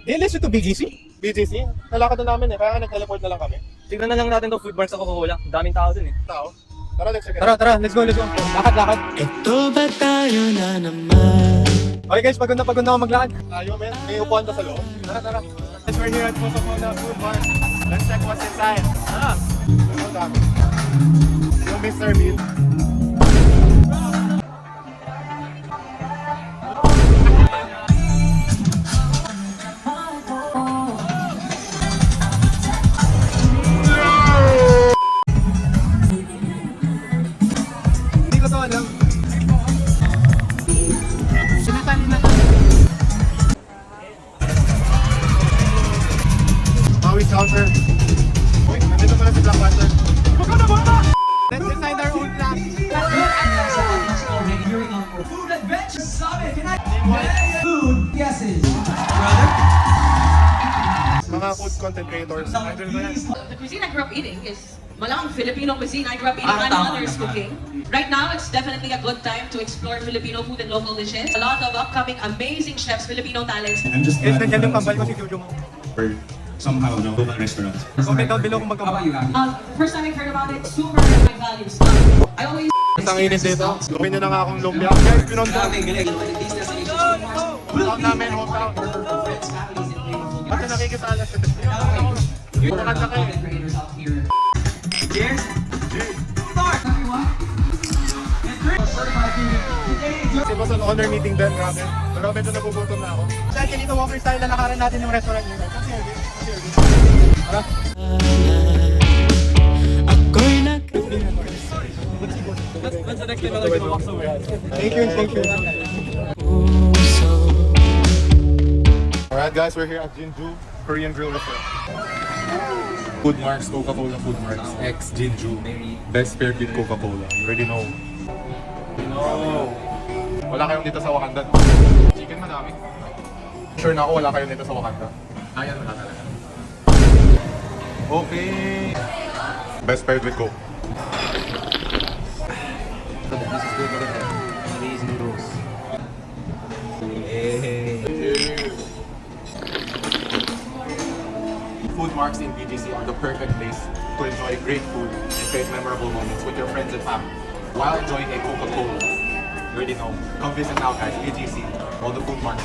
Nilis ito BGC? BGC? Nalakad na namin eh, kaya nag-teleport na lang kami. Tignan na lang natin to food marks sa Coca-Cola. Daming tao dun eh. Tao? Tara, let's check it. Tara, let's go. Lakad. Ito ba tayo na naman? Okay guys, pagod na ako maglakad. Tayo, men. May upuan pa sa loob. Tara. Guys, we're here at Coca-Cola Food Mart. Let's check what's inside. Ang dami. Yung Mr. Bean. Hindi ko to alam. Sinasali na to. Maui's counter. Uy, nandito pala si Black Panther. Let's design our own class. Food Adventure Summit! Food guesses! Mga food content creators. Idol ko yan. The cuisine I grew up eating is malamang Filipino cuisine. I grew up eating my mother's cooking. Right now, it's definitely a good time to explore Filipino food and local dishes. A lot of upcoming amazing chefs, Filipino talents. I'm just Guys, glad nandiyan yung kambal ko si Jojo mo. for somehow no local restaurants. Comment down below kung magkabal. First time I heard about it, super my values. I always Ang init dito. Gawin nyo na nga akong lumpia. Guys, pinonto. Hold namin, hold out. Ba't na nakikisala siya? Maganda kayo. Cheers! It was an honor meeting then, grabe. Pero medyo nagugutom na ako. Sa Chelito Walker style, lalakaran natin yung restaurant nyo. Tara. Ako'y nag... That's the next time I'm gonna walk somewhere. Thank you. puso. Alright guys, we're here at Jinju Korean Grill Restaurant. Food Marks, Coca-Cola Food Marks, X Jinju. Best paired with Coca-Cola. You already know. No. Wala kayong dito sa Wakanda. Chicken madami. Sure na ako wala kayong dito sa Wakanda. Ayan, wala talaga. Okay. Best paired with Coke. These noodles. Food Marks in BGC are the perfect place to enjoy great food and create memorable moments with your friends and family while enjoying a Coca-Cola. You already know. Come visit now guys, BGC, all the Food Marks.